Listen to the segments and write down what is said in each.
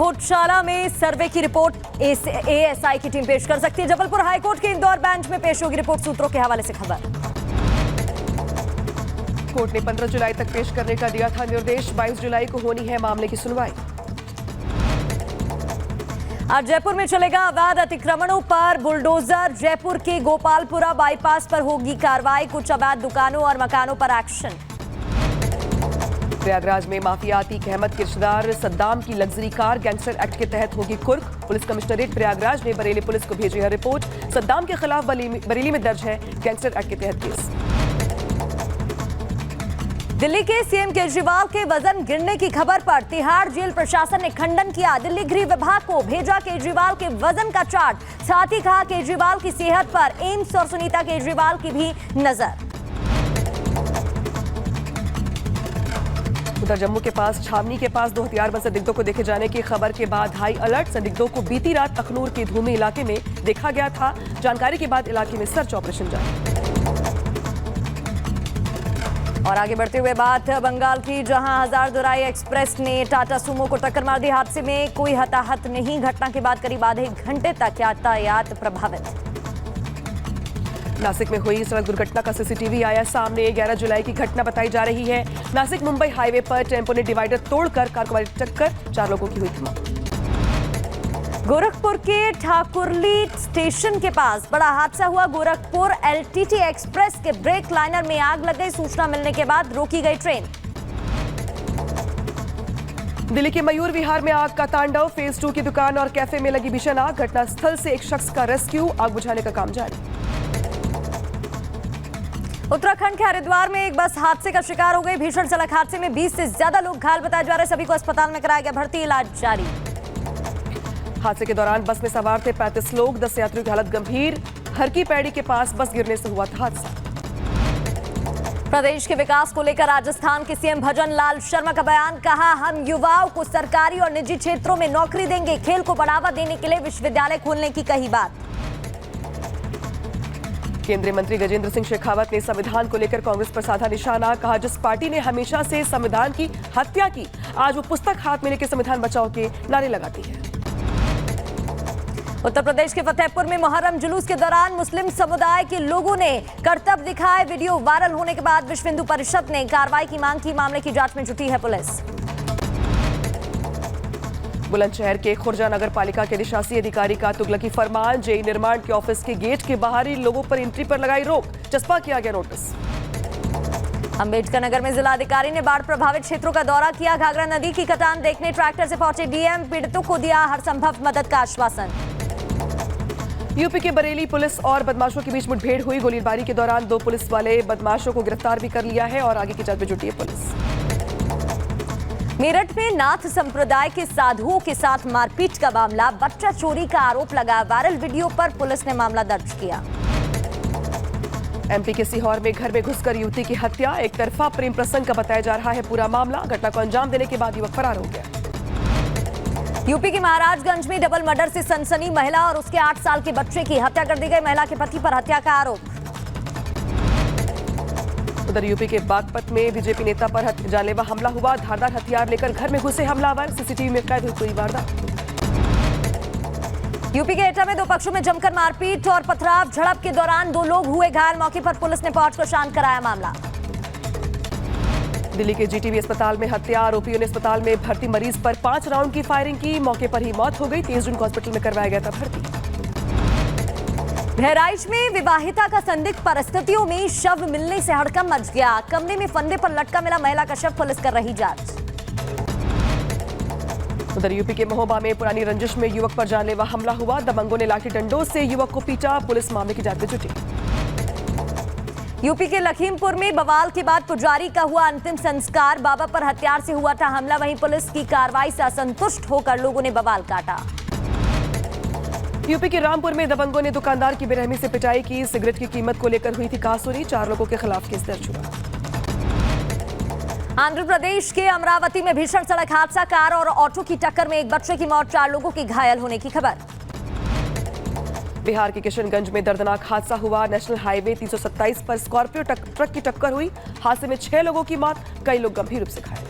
घोटाला में सर्वे की रिपोर्ट एएसआई की टीम पेश कर सकती है। जबलपुर हाईकोर्ट के इंदौर बेंच में पेश होगी रिपोर्ट, सूत्रों के हवाले से खबर। कोर्ट ने 15 जुलाई तक पेश करने का दिया था निर्देश, 22 जुलाई को होनी है मामले की सुनवाई। आज जयपुर में चलेगा अवैध अतिक्रमणों पर बुलडोजर, जयपुर के गोपालपुरा बाईपास पर होगी कार्रवाई, कुछ अवैध दुकानों और मकानों पर एक्शन। प्रयागराज में माफिया अतीक अहमद के रिश्तेदार सद्दाम की लग्जरी कार गैंगस्टर एक्ट के तहत होगी कुर्क, पुलिस कमिश्नरेट प्रयागराज ने बरेली पुलिस को भेजी है रिपोर्ट, सद्दाम के खिलाफ बरेली में दर्ज है गैंगस्टर एक्ट के तहत केस। दिल्ली के सीएम केजरीवाल के वजन गिरने की खबर पर तिहाड़ जेल प्रशासन ने खंडन किया, दिल्ली गृह विभाग को भेजा केजरीवाल के वजन का चार्ट, साथ ही कहा केजरीवाल की सेहत पर एम्स और सुनीता केजरीवाल की भी नजर। उधर जम्मू के पास छावनी के पास 2 हथियारबंद संदिग्धों को देखे जाने की खबर के बाद हाई अलर्ट, संदिग्धों को बीती रात अखनूर के धूमी इलाके में देखा गया था, जानकारी के बाद इलाके में सर्च ऑपरेशन जारी। और आगे बढ़ते हुए बात बंगाल की, जहां हजारदुराई एक्सप्रेस ने टाटा सुमो को टक्कर मार दी, हादसे में कोई हताहत नहीं, घटना के बाद करीब आधे घंटे तक यातायात प्रभावित। नासिक में हुई सड़क दुर्घटना का सीसीटीवी आया सामने, 11 जुलाई की घटना बताई जा रही है। नासिक मुंबई हाईवे पर टेम्पो ने डिवाइडर तोड़कर कार को मारी टक्कर, 4 लोगों की हुई थी मौत। गोरखपुर के ठाकुरली स्टेशन के पास बड़ा हादसा हुआ, गोरखपुर एलटीटी एक्सप्रेस के ब्रेक लाइनर में आग लग गई, सूचना मिलने के बाद रोकी गई ट्रेन। दिल्ली के मयूर विहार में आग का तांडव, फेज 2 की दुकान और कैफे में लगी भीषण आग, घटनास्थल से एक शख्स का रेस्क्यू, आग बुझाने का काम जारी। उत्तराखंड के हरिद्वार में एक बस हादसे का शिकार हो गई, भीषण सड़क हादसे में 20 से ज्यादा लोग घायल बताए जा रहे, सभी को अस्पताल में कराया गया भर्ती, इलाज जारी। हादसे के दौरान बस में सवार थे 35 लोग, 10 यात्रियों की हालत गंभीर, हर की पैड़ी के पास बस गिरने से हुआ था हादसा। प्रदेश के विकास को लेकर राजस्थान के सीएम भजन लाल शर्मा का बयान, कहा हम युवाओं को सरकारी और निजी क्षेत्रों में नौकरी देंगे, खेल को बढ़ावा देने के लिए विश्वविद्यालय खोलने की कही बात। केंद्रीय मंत्री गजेंद्र सिंह शेखावत ने संविधान को लेकर कांग्रेस पर साधा निशाना, कहा जिस पार्टी ने हमेशा से संविधान की हत्या की, आज वो पुस्तक हाथ में लेकर संविधान बचाओ के नारे लगाती है। उत्तर प्रदेश के फतेहपुर में मुहर्रम जुलूस के दौरान मुस्लिम समुदाय के लोगों ने करतब दिखाए, वीडियो वायरल होने के बाद विश्व हिंदू परिषद ने कार्रवाई की मांग की, मामले की जांच में जुटी है पुलिस। बुलंदशहर के खुर्जा नगर पालिका के अधिशासी अधिकारी का तुगलकी फरमान, जेई निर्माण के ऑफिस के गेट के बाहरी लोगों पर एंट्री पर लगाई रोक, चस्पा किया गया नोटिस। अंबेडकर नगर में जिलाधिकारी ने बाढ़ प्रभावित क्षेत्रों का दौरा किया, घाघरा नदी की कटान देखने ट्रैक्टर से पहुंचे डीएम, पीड़ितों को दिया हर संभव मदद का आश्वासन। यूपी के बरेली पुलिस और बदमाशों के बीच मुठभेड़ हुई, गोलीबारी के दौरान 2 पुलिस वाले बदमाशों को गिरफ्तार भी कर लिया है और आगे की जांच में जुटी है पुलिस। मेरठ में नाथ संप्रदाय के साधुओं के साथ मारपीट का मामला, बच्चा चोरी का आरोप लगा, वायरल वीडियो पर पुलिस ने मामला दर्ज किया। एमपी के सीहोर में घर में घुसकर युवती की हत्या, एक तरफा प्रेम प्रसंग का बताया जा रहा है पूरा मामला, घटना को अंजाम देने के बाद युवक फरार हो गया। यूपी के महाराजगंज में डबल मर्डर से सनसनी, महिला और उसके 8 साल के बच्चे की हत्या कर दी गई, महिला के पति पर हत्या का आरोप। उधर यूपी के बागपत में बीजेपी नेता पर जानलेवा हमला हुआ, धारदार हथियार लेकर घर में घुसे हमलावर, सीसीटीवी में कैद हुई पूरी वारदात। यूपी के एटा में 2 पक्षों में जमकर मारपीट और पथराव, झड़प के दौरान 2 लोग हुए घायल, मौके पर पुलिस ने पहुंचकर शांत कराया मामला। दिल्ली के जीटीबी अस्पताल में हत्या, आरोपियों ने अस्पताल में भर्ती मरीज पर 5 राउंड की फायरिंग की, मौके पर ही मौत हो गई, 23 जून को हॉस्पिटल में करवाया गया था भर्ती। बहराइच में विवाहिता का संदिग्ध परिस्थितियों में शव मिलने से हड़कंप मच गया, कमरे में फंदे पर लटका मिला महिला का शव, पुलिस कर रही जांच। उधर यूपी के महोबा में पुरानी रंजिश में युवक पर जानलेवा हमला हुआ, दबंगों ने लाठी डंडों से युवक को पीटा, पुलिस मामले की जांच में जुटी। यूपी के लखीमपुर में बवाल के बाद पुजारी का हुआ अंतिम संस्कार, बाबा पर हथियार से हुआ था हमला, वहीं पुलिस की कार्रवाई से असंतुष्ट होकर लोगों ने बवाल काटा। यूपी के रामपुर में दबंगों ने दुकानदार की बेरहमी से पिटाई की, सिगरेट की कीमत को लेकर हुई थी कहासुनी, 4 लोगों के खिलाफ केस दर्ज हुआ। आंध्र प्रदेश के अमरावती में भीषण सड़क हादसा, कार और ऑटो की टक्कर में एक बच्चे की मौत, 4 लोगों की घायल होने की खबर। बिहार के किशनगंज में दर्दनाक हादसा हुआ, नेशनल हाईवे 327 पर स्कॉर्पियो ट्रक की टक्कर हुई, हादसे में 6 लोगों की मौत, कई लोग गंभीर रूप से घायल।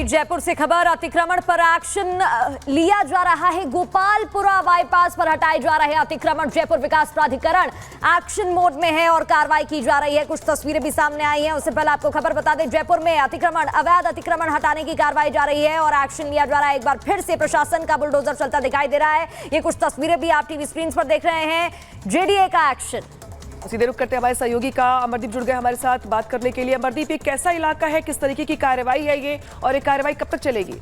जयपुर से खबर, अतिक्रमण पर एक्शन लिया जा रहा है। गोपालपुरा बाईपास पर हटाए जा रहे अतिक्रमण। जयपुर विकास प्राधिकरण एक्शन मोड में है और कार्रवाई की जा रही है। कुछ तस्वीरें भी सामने आई हैं। उससे पहले आपको खबर बता दें, जयपुर में अतिक्रमण, अवैध अतिक्रमण हटाने की कार्रवाई जा रही है और एक्शन लिया जा रहा है। एक बार फिर से प्रशासन का बुलडोजर चलता दिखाई दे रहा है। ये कुछ तस्वीरें भी आप टीवी स्क्रीन पर देख रहे हैं। जेडीए का एक्शन। सीधे रुक करते हमारे सहयोगी का अमरदीप जुड़ गए हमारे साथ बात करने के लिए। अमरदीप, ये कैसा इलाका है, किस तरीके की कार्रवाई है ये, और ये कार्रवाई कब तक चलेगी?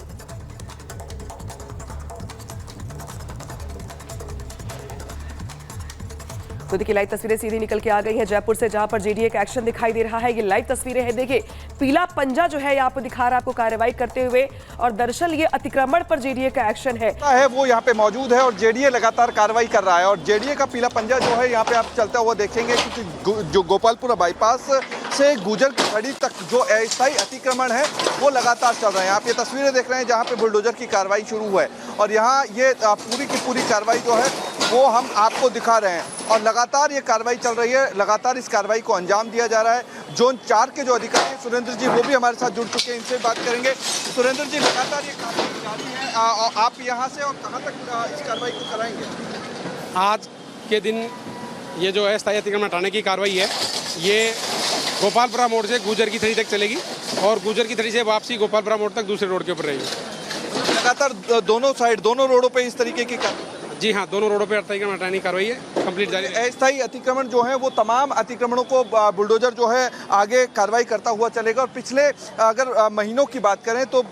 तो देखिए, लाइव तस्वीरें सीधी निकल के आ गई हैं जयपुर से, जहां पर जेडीए का एक्शन दिखाई दे रहा है। ये लाइव तस्वीरें हैं, देखिए पीला पंजा जो है यहाँ पे दिखा रहा है आपको कार्रवाई करते हुए, और दरअसल ये अतिक्रमण पर जेडीए का एक्शन है वो यहाँ पे मौजूद है और जेडीए लगातार कार्रवाई कर रहा है। और जेडीए का पीला पंजा जो है यहाँ पे आप चलता हुआ देखेंगे कि जो गोपालपुरा बाईपास से गुजर की खड़ी तक जो अस्थायी अतिक्रमण है वो लगातार चल रहे हैं। आप ये तस्वीरें देख रहे हैं जहाँ पे बुलडोजर की कार्रवाई शुरू हुआ है और यहाँ ये पूरी की पूरी कार्रवाई जो है वो हम आपको दिखा रहे हैं और लगातार ये कार्रवाई चल रही है। लगातार इस कार्रवाई को अंजाम दिया जा रहा है। जोन 4 के जो अधिकारी हैं सुरेंद्र जी, वो भी हमारे साथ जुड़ चुके हैं, इनसे बात करेंगे। सुरेंद्र जी, लगातार ये कार्रवाई जारी है, आप यहाँ से और कहाँ तक इस कार्रवाई को कराएंगे? आज के दिन ये जो है अस्थायी अतिक्रमण हटाने की कार्रवाई है, ये गोपालपुरा मोड़ से गुजर की थड़ी तक चलेगी और गुजर की थड़ी से वापसी गोपालपुरा मोड़ तक दूसरे रोड के ऊपर रहेगी। लगातार दोनों साइड, दोनों रोडों पे इस तरीके की जी हाँ, दोनों रोडों पे अतिक्रमण हटाने की कार्रवाई है, कंप्लीट जारी है। अस्थायी अतिक्रमण जो है वो तमाम अतिक्रमणों को बुलडोजर जो है आगे कार्रवाई करता हुआ चलेगा। और पिछले अगर महीनों की बात करें तो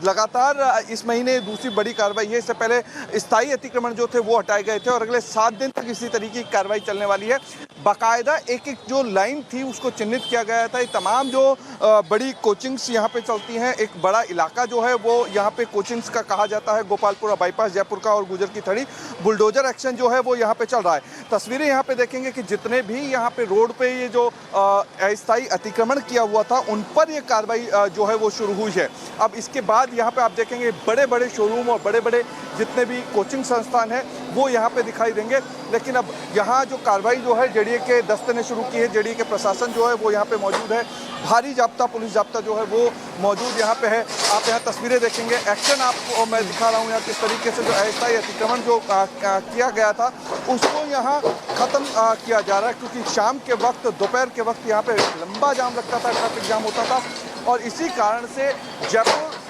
लगातार इस महीने दूसरी बड़ी कार्रवाई है। इससे पहले स्थायी अतिक्रमण जो थे वो हटाए गए थे और अगले 7 दिन तक इसी तरीके की कार्रवाई चलने वाली है। बाकायदा एक एक जो लाइन थी उसको चिन्हित किया गया था। ये तमाम जो बड़ी कोचिंग्स यहाँ पे चलती हैं, एक बड़ा इलाका जो है वो यहाँ पे कोचिंग्स का कहा जाता है, गोपालपुरा बाईपास जयपुर का और गुजर की थड़ी। बुलडोजर एक्शन जो है वो यहाँ पे चल रहा है। तस्वीरें यहाँ पे देखेंगे कि जितने भी यहाँ पे रोड पे ये जो अस्थायी अतिक्रमण किया हुआ था उन पर ये कार्रवाई जो है वो शुरू हुई है। अब इसके बाद यहाँ पे आप देखेंगे बड़े बड़े शोरूम और बड़े बड़े जितने भी कोचिंग संस्थान हैं वो यहाँ पे दिखाई देंगे। लेकिन अब यहाँ जो कार्रवाई जो है जेडीए के दस्ते ने शुरू की है, जेडीए के प्रशासन जो है वो यहाँ पे मौजूद है। भारी जाब्ता, पुलिस जाब्ता जो है वो मौजूद यहाँ पे है। आप यहाँ तस्वीरें देखेंगे, एक्शन आपको मैं दिखा रहा हूँ यहाँ किस तरीके से जो अस्थायी अतिक्रमण जो किया गया था उसको यहाँ ख़त्म किया जा रहा है, क्योंकि शाम के वक्त, दोपहर के वक्त यहाँ पे लंबा जाम लगता था, ट्रैफिक जाम होता था और इसी कारण से Jaipur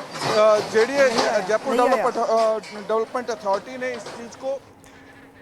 JDA, Jaipur development authority ने इस चीज़ को।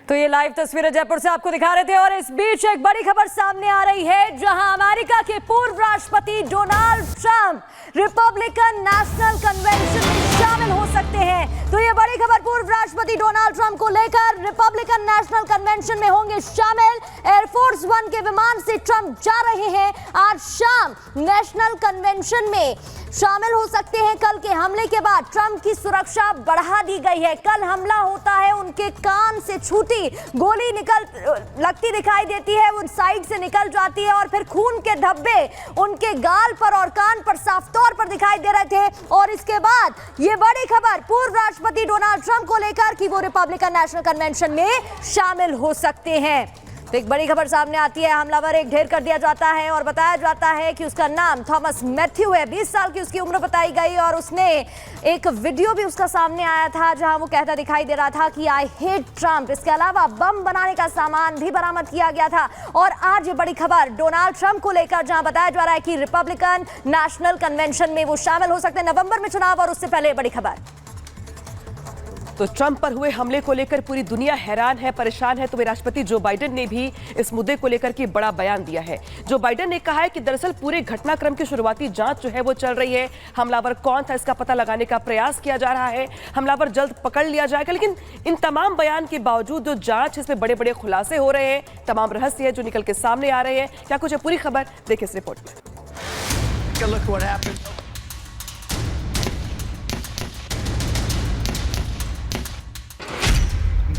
तो ये लाइव तस्वीरें जयपुर से आपको दिखा रहे थे और इस बीच एक बड़ी खबर सामने आ रही है, जहां अमेरिका के पूर्व राष्ट्रपति Donald Trump Republican national convention में शामिल हो सकते हैं। तो ये बड़ी खबर पूर्व राष्ट्रपति डोनाल्ड ट्रंप को लेकर, रिपब्लिकन नेशनल कन्वेंशन में होंगे शामिल। एयरफोर्स 1 के विमान से ट्रंप जा रहे हैं। आज शाम नेशनल कन्वेंशन में शामिल हो सकते हैं। कल के हमले के बाद ट्रंप की सुरक्षा बढ़ा दी गई है। कल हमला होता है, उनके कान से छूटी गोली लगती दिखाई देती है, वो साइड से निकल जाती है और फिर खून के धब्बे उनके गाल पर और कान पर साफ तौर पर दिखाई दे रहे थे। और इसके बाद ये बड़ी खबर पूर्व राष्ट्रपति डोनाल्ड ट्रंप को लेकर कि वो रिपब्लिकन नेशनल कन्वेंशन में शामिल हो सकते हैं। तो एक बड़ी खबर सामने आती है, हमलावर एक ढेर कर दिया जाता है और बताया जाता है कि उसका नाम थॉमस मैथ्यू है। 20 साल की उसकी उम्र बताई गई और उसने एक वीडियो भी उसका सामने आया था जहां वो कहता दिखाई दे रहा था कि आई हेट ट्रंप। इसके अलावा बम बनाने का सामान भी बरामद किया गया था। और आज ये बड़ी खबर डोनाल्ड ट्रंप को लेकर, जहां बताया जा रहा है कि रिपब्लिकन नेशनल कन्वेंशन में वो शामिल हो सकते हैं नवंबर में चुनाव, और उससे पहले बड़ी खबर। तो ट्रंप पर हुए हमले को लेकर पूरी दुनिया हैरान है, परेशान है। तो वे राष्ट्रपति जो बाइडेन ने भी इस मुद्दे को लेकर के बड़ा बयान दिया है। जो बाइडेन ने कहा है कि दरअसल पूरे घटनाक्रम की शुरुआती जांच जो है वो चल रही है। हमलावर कौन था इसका पता लगाने का प्रयास किया जा रहा है। हमलावर जल्द पकड़ लिया जाएगा। लेकिन इन तमाम बयान के बावजूद जो जांच, इसमें बड़े बड़े खुलासे हो रहे हैं, तमाम रहस्य है जो निकल के सामने आ रहे हैं। क्या कुछ है, पूरी खबर देखिए इस रिपोर्ट में।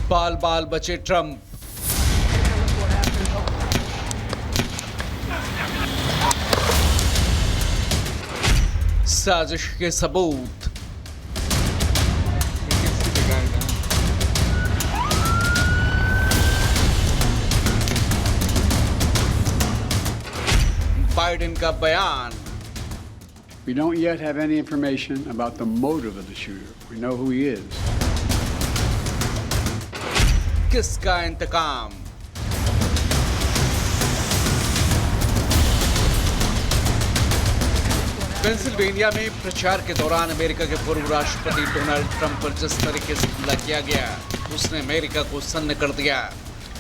बाल बाल बचे ट्रंप। साजिश के सबूत। बाइडेन का बयान। We don't yet have any information about the motive of the shooter. We know who he is. किसका इंतकाम? पेंसिल्वेनिया में प्रचार के दौरान अमेरिका के पूर्व राष्ट्रपति डोनाल्ड ट्रंप पर जिस तरीके से हमला किया गया, उसने अमेरिका को सन्न कर दिया।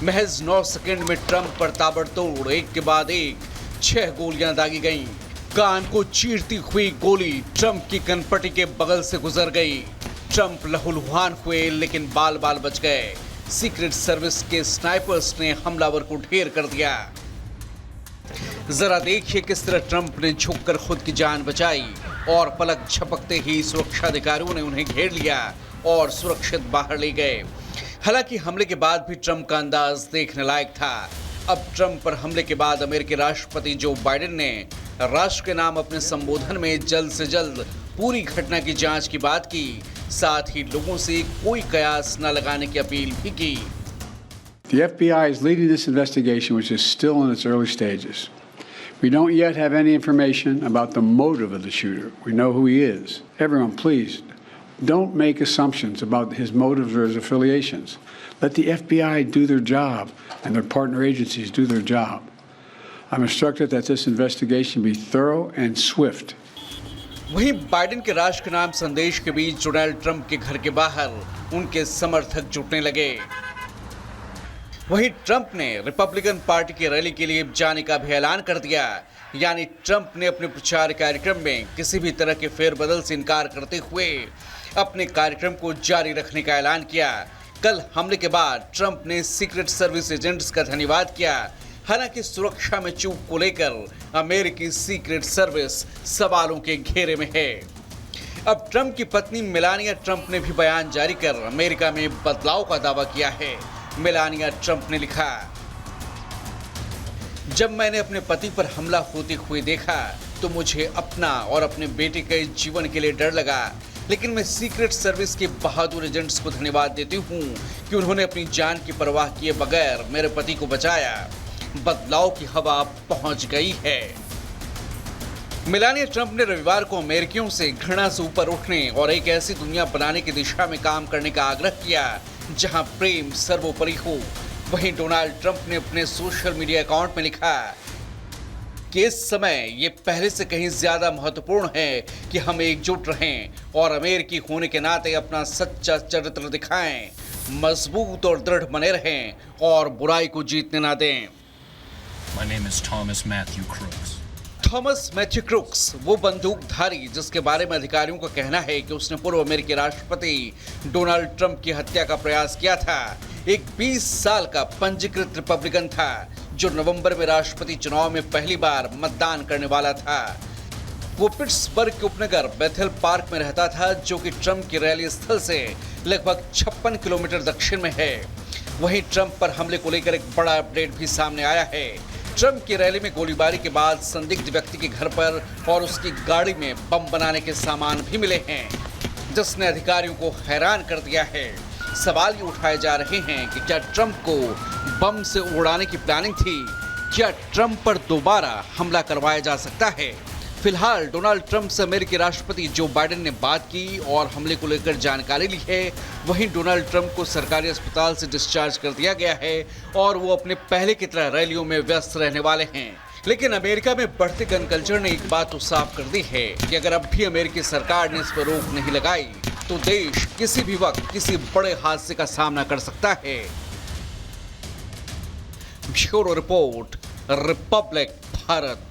महज 9 सेकंड में ट्रंप पर ताबड़तोड़ एक के बाद एक 6 गोलियां दागी गईं। कान को चीरती हुई गोली ट्रंप की कनपटी के बगल से गुजर गई। ट्रंप लहूलुहान हुए लेकिन बाल बाल बच गए। सीक्रेट सर्विस के स्नाइपर्स ने हमलावर को ढेर कर दिया। जरा देखिए किस तरह ट्रंप ने झुककर खुद की जान बचाई और पलक झपकते ही सुरक्षा अधिकारियों ने उन्हें घेर लिया और सुरक्षित बाहर ले गए। हालांकि हमले के बाद भी ट्रंप का अंदाज देखने लायक था। अब ट्रंप पर हमले के बाद अमेरिकी राष्ट्रपति जो बाइडेन ने राष्ट्र के नाम अपने संबोधन में जल्द से जल्द पूरी घटना की जांच की बात की, साथ ही लोगों से कोई कयास न लगाने की अपील भी की। The FBI is leading this investigation, which is still in its early stages. We don't yet have any information about the motive of the shooter. We know who he is. Everyone, please, don't make assumptions about his motives or his affiliations. Let the FBI do their job and their partner agencies do their job. I'm instructed that this investigation be thorough and swift. वहीं Biden के राष्ट्र के नाम संदेश के बीच Donald Trump के घर के बाहर उनके समर्थक जुटने लगे। वहीं ट्रंप ने रिपब्लिकन पार्टी की रैली के लिए जाने का भी ऐलान कर दिया। यानी ट्रंप ने अपने प्रचार कार्यक्रम में किसी भी तरह के फेरबदल से इनकार करते हुए अपने कार्यक्रम को जारी रखने का ऐलान किया। कल हमले के बाद ट्रंप ने सीक्रेट सर्विस एजेंट्स का धन्यवाद किया। हालांकि सुरक्षा में चूक को लेकर अमेरिकी सीक्रेट सर्विस सवालों के घेरे में है। अब ट्रंप की पत्नी मेलानिया ट्रंप ने भी बयान जारी कर अमेरिका में बदलाव का दावा किया है। मेलानिया ट्रंप ने लिखा, जब मैंने अपने पति पर हमला होते हुए देखा तो मुझे अपना और अपने बेटे के जीवन के लिए डर लगा, लेकिन मैं सीक्रेट सर्विस के बहादुर एजेंट्स को धन्यवाद देती हूँ कि उन्होंने अपनी जान की परवाह किए बगैर मेरे पति को बचाया। बदलाव की हवा पहुंच गई है। मेलानिया ट्रंप ने रविवार को अमेरिकियों से घृणा से ऊपर उठने और एक ऐसी दुनिया बनाने की दिशा में काम करने का आग्रह किया जहां प्रेम सर्वोपरि हो। वहीं डोनाल्ड ट्रंप ने अपने सोशल मीडिया अकाउंट में लिखा कि इस समय ये पहले से कहीं ज्यादा महत्वपूर्ण है कि हम एकजुट रहें और अमेरिकी होने के नाते अपना सच्चा चरित्र दिखाएं, मजबूत और दृढ़ बने रहें और बुराई को जीतने ना दें। My name is Thomas Matthew Crooks. Thomas Matthew Crooks वो बंदूकधारी जिसके बारे में अधिकारियों का कहना है कि उसने पूर्व अमेरिकी राष्ट्रपति डोनाल्ड ट्रंप की हत्या का प्रयास किया था, एक 20 साल का पंजीकृत रिपब्लिकन था जो नवंबर में राष्ट्रपति चुनाव में पहली बार मतदान करने वाला था। वो पिट्सबर्ग के उपनगर बेथेल पार्क में रहता था जो कि ट्रंप की रैली स्थल से लगभग 56 किलोमीटर दक्षिण में है। वहीं ट्रंप पर हमले को लेकर एक बड़ा अपडेट भी सामने आया है। ट्रंप की रैली में गोलीबारी के बाद संदिग्ध व्यक्ति के घर पर और उसकी गाड़ी में बम बनाने के सामान भी मिले हैं, जिसने अधिकारियों को हैरान कर दिया है। सवाल ये उठाए जा रहे हैं कि क्या ट्रंप को बम से उड़ाने की प्लानिंग थी? क्या ट्रंप पर दोबारा हमला करवाया जा सकता है? फिलहाल डोनाल्ड ट्रंप से अमेरिकी राष्ट्रपति जो बाइडेन ने बात की और हमले को लेकर जानकारी ली है। वहीं डोनाल्ड ट्रंप को सरकारी अस्पताल से डिस्चार्ज कर दिया गया है और वो अपने पहले की तरह रैलियों में व्यस्त रहने वाले हैं। लेकिन अमेरिका में बढ़ते गन कल्चर ने एक बात तो साफ कर दी है कि अगर अब भी अमेरिकी सरकार ने इस पर रोक नहीं लगाई तो देश किसी भी वक्त किसी बड़े हादसे का सामना कर सकता है। Bureau report, Republic Bharat.